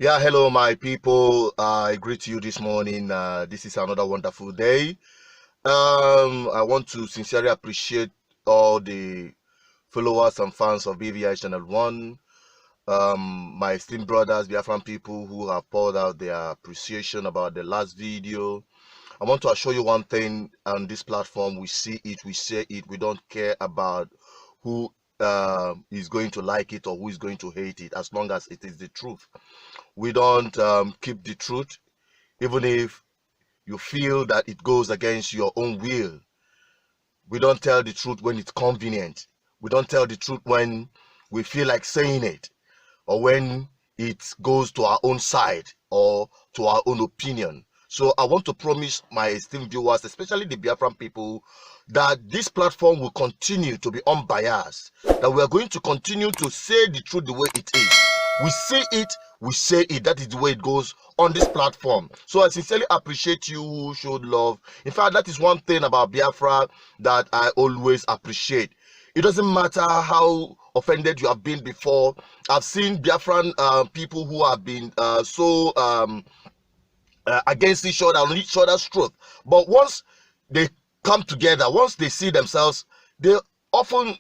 Yeah, hello, my people. I greet you this morning. This is another wonderful day. I want to sincerely appreciate all the followers and fans of BVI Channel 1, my esteemed brothers, Biafran people who have poured out their appreciation about the last video. I want to assure you one thing on this platform: we see it, we say it, we don't care about who is going to like it or who is going to hate it, as long as it is the truth. We don't keep the truth, even if you feel that it goes against your own will. We don't tell the truth when it's convenient. We don't tell the truth when we feel like saying it, or when it goes to our own side or to our own opinion. So I want to promise my esteemed viewers, especially the Biafran people, that this platform will continue to be unbiased, that we are going to continue to say the truth the way it is. We say it, we say it. That is the way it goes on this platform. So I sincerely appreciate you who showed love. In fact, that is one thing about Biafra that I always appreciate. It doesn't matter how offended you have been before. I've seen Biafran people who have been so against each other, on each other's truth. But once they come together, once they see themselves, they often,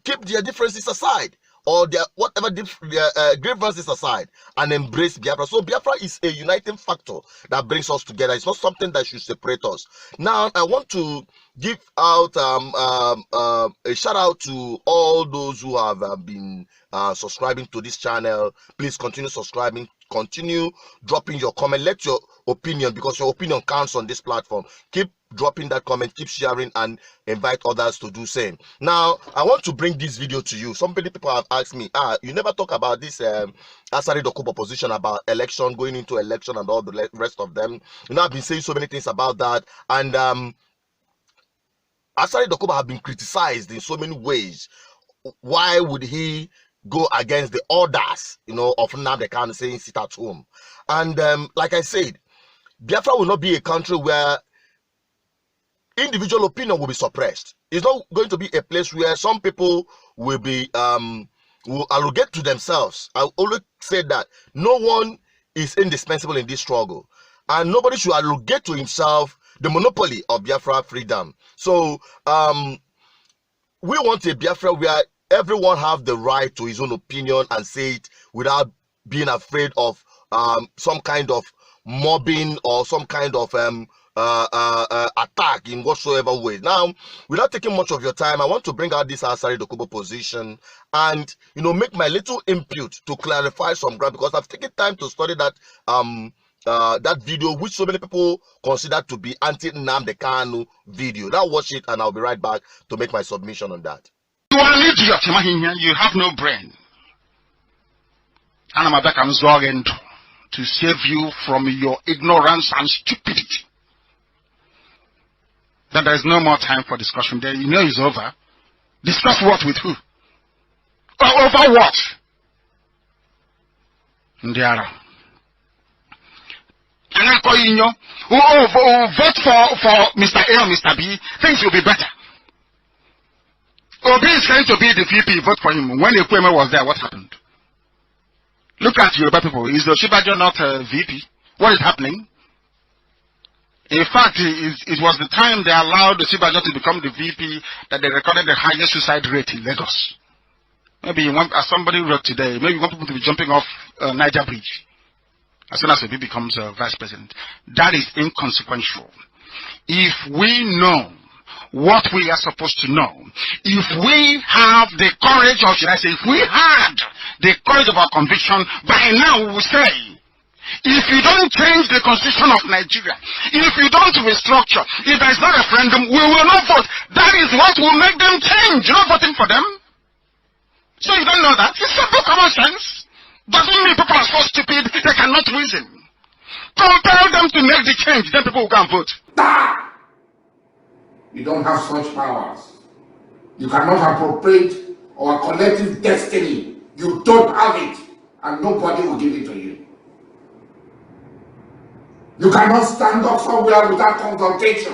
keep their differences aside, or their whatever grievances aside, and embrace Biafra. So Biafra is a uniting factor that brings us together. It's not something that should separate us. Now, I want to give out a shout out to all those who have been subscribing to this channel. Please continue subscribing, continue dropping your comment. Let your opinion, because your opinion counts on this platform. Keep dropping that comment, keep sharing, and invite others to do same. Now, I want to bring this video to you. Some people have asked me, you never talk about this Asari Dokubo position about election, going into election, and all the rest of them. I've been saying so many things about that, and Asari Dokubo have been criticized in so many ways. Why would he go against the orders, of Nnamdi Kanu saying sit at home? And like I said, Biafra will not be a country where individual opinion will be suppressed. It's not going to be a place where some people will be will allocate to themselves. I always say that no one is indispensable in this struggle, and nobody should allocate to himself the monopoly of Biafra freedom. So we want a Biafra where everyone have the right to his own opinion and say it without being afraid of some kind of mobbing or some kind of attack in whatsoever way. Now, without taking much of your time, I want to bring out this Asari Dokubo position and make my little input to clarify some ground, because I've taken time to study that that video, which so many people consider to be anti-Nnamdi Kanu video. Now watch it, and I'll be right back to make my submission on that. You are an idiot, you have no brain. And I'm back, I'm zogging to save you from your ignorance and stupidity. That there is no more time for discussion there. It's over. Discuss what with who? Over what? Ndiara. Vote for Mr. A or Mr. B, things will be better. Obi is going to be the VP, vote for him. When Ekweme was there, what happened? Look at Yoruba people. Is the Shibajo not a VP? What is happening? In fact, it was the time they allowed the Shibajo to become the VP that they recorded the highest suicide rate in Lagos. Maybe you want, as somebody wrote today, maybe you want people to be jumping off Niger Bridge as soon as Obi becomes vice president. That is inconsequential. If we know what we are supposed to know, if we have the courage, or should I say, if we had the courage of our conviction, by now we will say, if you don't change the constitution of Nigeria, if you don't restructure, if there is no referendum, we will not vote. That is what will make them change. You're not voting for them. So you don't know that? It's simple common sense. Doesn't mean people are so stupid they cannot reason. Compel them to make the change, then people will go and vote. You don't have such powers. You cannot appropriate our collective destiny. You don't have it, and nobody will give it to you. You cannot stand up somewhere without consultation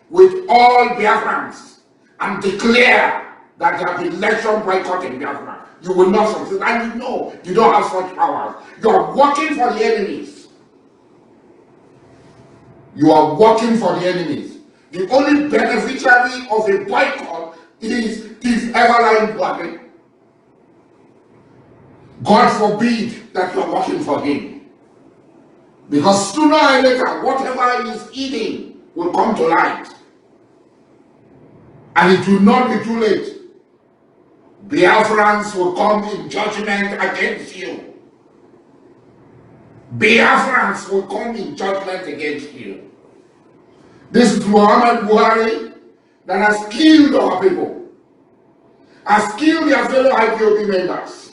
with all Biafrans and declare that there be election boycott in Biafra. You will not succeed. And you know you don't have such powers. You are working for the enemies. You are working for the enemies. The only beneficiary of a boycott is this ever-lying body. God forbid that you are working for him. Because sooner or later, whatever he is eating will come to light. And it will not be too late. Biafrans will come in judgment against you. Biafrans will come in judgment against you. This is Muhammad Buhari that has killed our people, has killed their fellow IPOB members.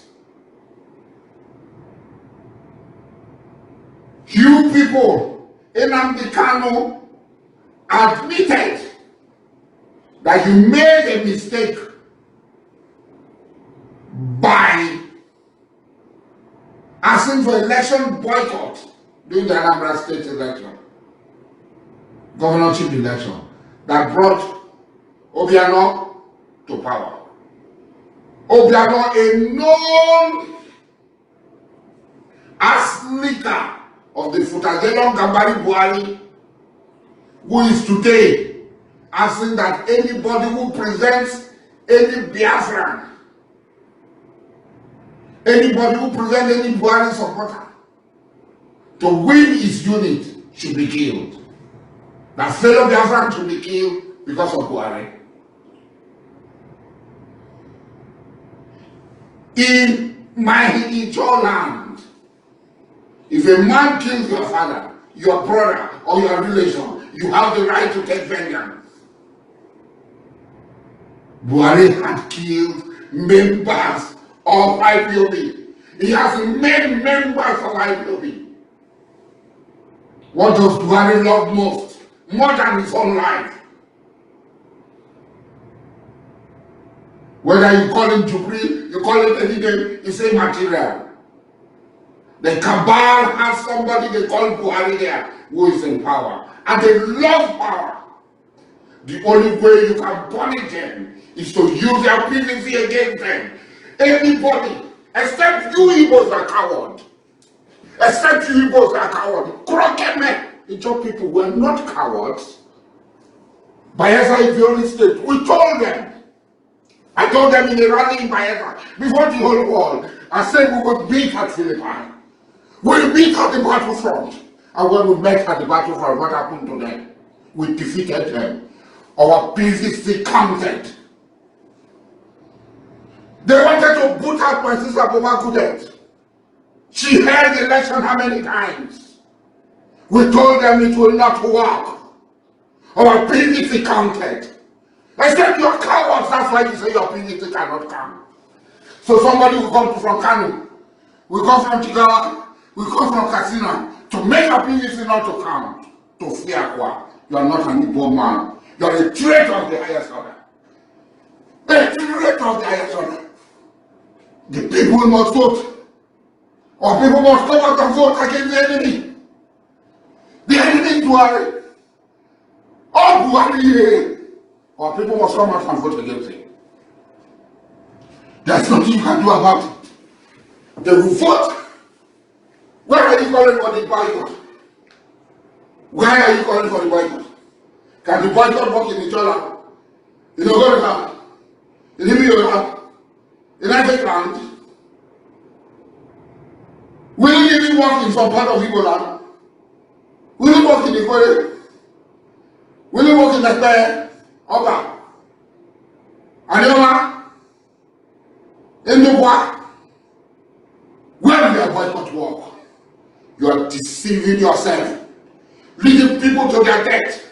You people, Nnamdi Kanu, admitted that you made a mistake by asking for election boycott during the Anambra State election, governorship election, that brought Obiano to power. Obiano, a known ass licker of the Futagelon Gambari Buhari, who is today asking that anybody who presents any Biafran, anybody who presents any Buhari supporter to win his unit should be killed. That fellow Biafran should be killed because of Buhari. In my Ijo land, if a man kills your father, your brother, or your relation, you have the right to take vengeance. Buhari had killed members of IPOB. He has made members of IPOB. What does Buhari love most? More than his own life. Whether you call him Jupri, you call it any name, it's a material. The cabal has somebody they call Buhari there who is in power. And they love power. The only way you can punish them is to use their PVC against them. Anybody, except you Igbos are coward. Except you Igbos are coward. Crooked men. Ijo people were not cowards. Bayelsa is the only state. We told them. I told them in a rally in Bayelsa, before the whole world, I said we would beat at Philippi. We beat at the battlefront. And when we met at the battlefront, what happened to them? We defeated them. Our PVC counted. They wanted to put out my sister Boma Kudet. She held the election how many times? We told them it will not work. Our PVC counted. I said you're cowards, that's why you say your PVC cannot count. So somebody will come from Kanu, we come from Chigawa, we come from Katsina to make your PVC not to count. To Fiakwa, you are not an Igbo man. You are a traitor of the highest order. A traitor of the highest order. The people must vote. Or people must come out and vote against the enemy. The enemy is Buhari. Or Buhari. Or people must come out and vote against him. There's nothing you can do about it. They will vote. Why are you calling for the boycott? Why are you calling for the boycott? Can the boycott work in Ijola? In Ogorika? In Ibiyola? In Advert? Will it even work in some part of Igbo? Will it work in Ikore? Will it work in Ekpe? Oba? Anyoma? Endokwa? Where will your boycott work? You are deceiving yourself, leading people to their death,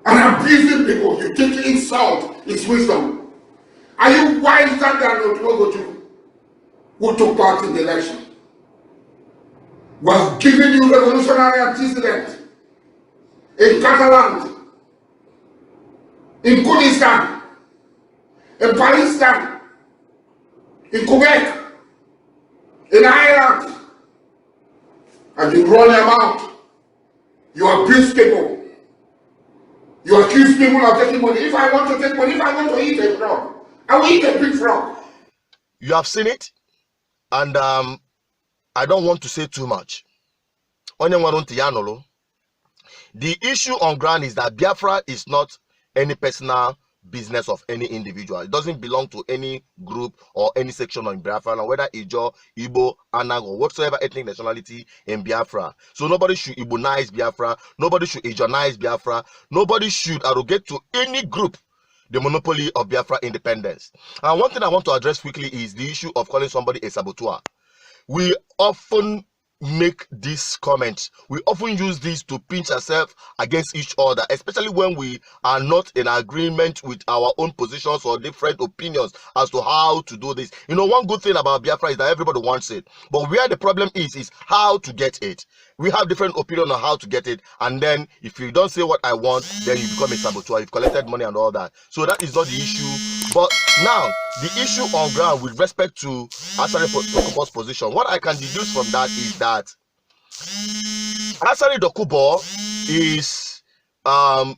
and abusing people. You think insult is wisdom. Are you wiser than Dokubo, who took part in the election? Was giving you revolutionary antecedent in Catalan, in Kurdistan, in Pakistan, in Quebec, in Ireland, and you run them out. You abuse people. You accuse people of taking money. If I want to take money, if I want to eat a frog, I will eat a big frog. You have seen it, and I don't want to say too much. The issue on ground is that Biafra is not any personal business of any individual. It doesn't belong to any group or any section in Biafra, whether Ijo, Igbo, Anang, or whatsoever ethnic nationality in Biafra. So nobody should Igbonize Biafra, nobody should Ijonize Biafra, nobody should arrogate to any group the monopoly of Biafra independence. And one thing I want to address quickly is the issue of calling somebody a saboteur. We often make these comments. We often use these to pinch ourselves against each other, especially when we are not in agreement with our own positions or different opinions as to how to do this. You know, one good thing about Biafra is that everybody wants it, but where the problem is how to get it. We have different opinions on how to get it, and then if you don't say what I want, then you become a saboteur. You've collected money and all that. So that is not the issue. But now, the issue on ground with respect to Asari Dokubo's position, what I can deduce from that is that Asari Dokubo is of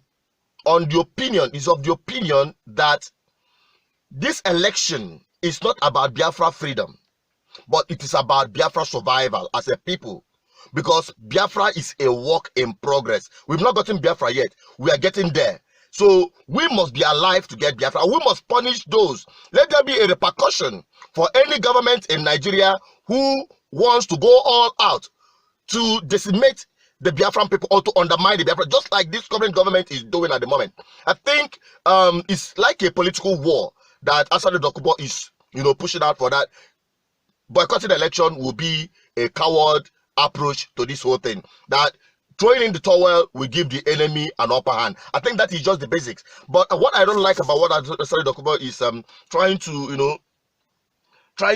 the opinion that this election is not about Biafra freedom, but it is about Biafra survival as a people. Because Biafra is a work in progress. We've not gotten Biafra yet. We are getting there. So we must be alive to get Biafra. We must punish those. Let there be a repercussion for any government in Nigeria who wants to go all out to decimate the Biafran people or to undermine the Biafra, just like this current government is doing at the moment. I think it's like a political war that Asari Dokubo is, pushing out for that. Boycotting the election will be a coward approach to this whole thing. That throwing in the towel will give the enemy an upper hand. I think that is just the basics. But what I don't like about what Asari Dokubo is trying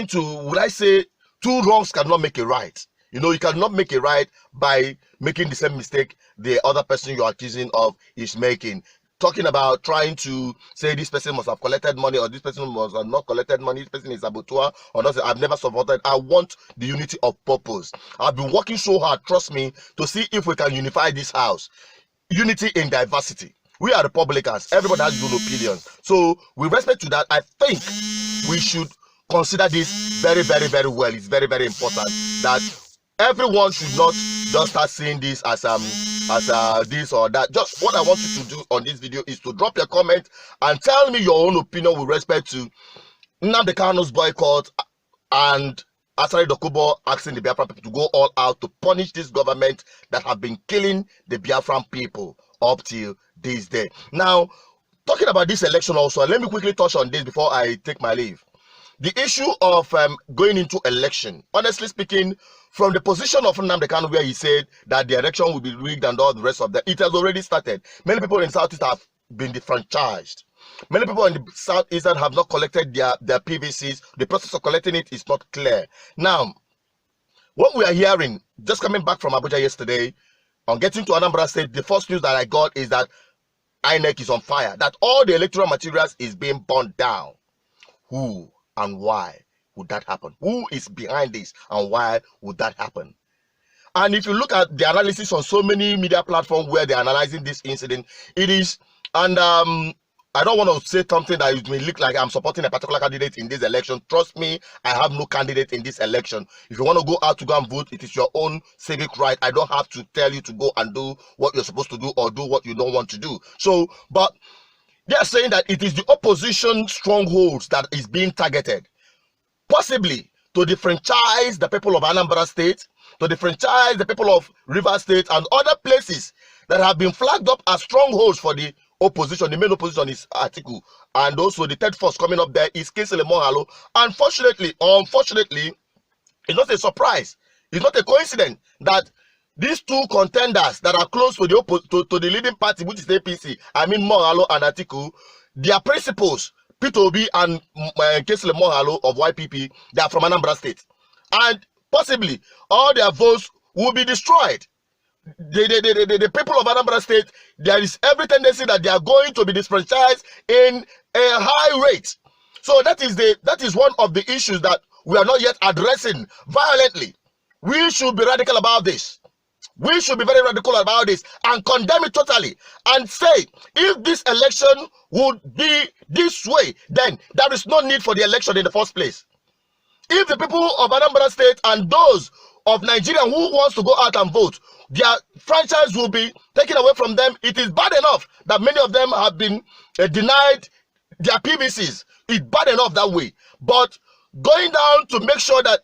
to, would I say, two wrongs cannot make a right. You cannot make a right by making the same mistake the other person you're accusing of is making. Talking about trying to say this person must have collected money or this person must have not collected money, this person is a saboteur or not. I've never supported. I want the unity of purpose. I've been working so hard, trust me, to see if we can unify this house. Unity in diversity. We are Republicans. Everybody has their own opinions. So with respect to that, I think we should consider this very, very, very well. It's very, very important that everyone should not just start seeing this as this or that. Just what I want you to do on this video is to drop your comment and tell me your own opinion with respect to Nnamdi Kanu's boycott and Asari Dokubo asking the Biafran people to go all out to punish this government that have been killing the Biafran people up till this day. Now, talking about this election also, let me quickly touch on this before I take my leave. The issue of going into election, honestly speaking, from the position of Nnamdi Kanu, where he said that the election will be rigged and all the rest of that, it has already started. Many people in Southeast have been defranchised. Many people in the Southeastern have not collected their PVCs. The process of collecting it is not clear. Now, what we are hearing, just coming back from Abuja yesterday, on getting to Anambra State, the first news that I got is that INEC is on fire, that all the electoral materials is being burned down. Who and why would that happen? Who is behind this and why would that happen? And if you look at the analysis on so many media platforms where they're analyzing this incident, it is, and I don't want to say something that may look like I'm supporting a particular candidate in this election. Trust me, I have no candidate in this election. If you want to go out to go and vote, it is your own civic right. I don't have to tell you to go and do what you're supposed to do or do what you don't want to do. So, but they are saying that it is the opposition strongholds that is being targeted, possibly to defranchise the people of Anambra State, to defranchise the people of Rivers State and other places that have been flagged up as strongholds for the opposition. The main opposition is Atiku, and also the third force coming up there is Kingsley Moghalu. Unfortunately, it's not a surprise. It's not a coincidence that these two contenders that are close to the leading party, which is the APC, I mean Moghalu and Atiku, their principals, Peter Obi and Kingsley Moghalu of YPP, they are from Anambra State. And possibly all their votes will be destroyed. The people of Anambra State, there is every tendency that they are going to be disfranchised in a high rate. So that is one of the issues that we are not yet addressing violently. We should be radical about this. We should be very radical about this and condemn it totally and say, if this election would be this way, then there is no need for the election in the first place. If the people of Anambra State and those of Nigeria who wants to go out and vote, their franchise will be taken away from them. It is bad enough that many of them have been denied their PVCs. It's bad enough that way. But going down to make sure that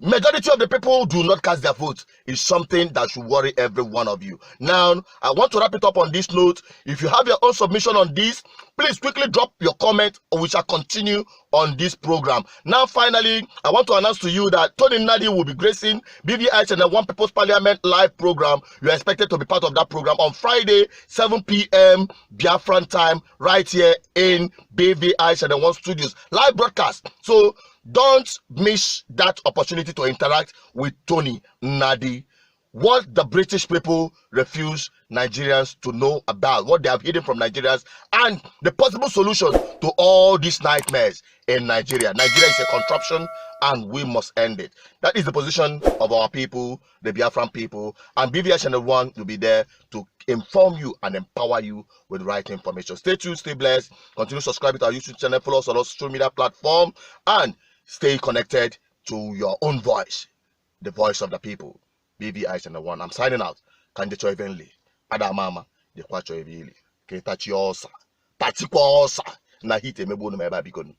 majority of the people do not cast their votes is something that should worry every one of you. Now, I want to wrap it up on this note. If you have your own submission on this, please quickly drop your comment or we shall continue on this program. Now, finally, I want to announce to you that Tony Nnadi will be gracing BVI Channel One People's Parliament live program. You are expected to be part of that program on Friday, 7 p.m. Biafran time, right here in BVI Channel One Studios. Live broadcast. So, don't miss that opportunity to interact with Tony Nnadi. What the British people refuse Nigerians to know about, what they have hidden from Nigerians, and the possible solution to all these nightmares in Nigeria. Nigeria is a contraption and we must end it. That is the position of our people, the Biafran people, and BVI Channel 1 will be there to inform you and empower you with the right information. Stay tuned, stay blessed, continue subscribing to our YouTube channel, follow us on our social media platform, and stay connected to your own voice, the voice of the people. BVI Channel 1. I'm signing out. Kandecho evenly. Adamama. The kwacho evili. Ketachi osa. Tatikwa osa. Na hite mebunu meba bikonu.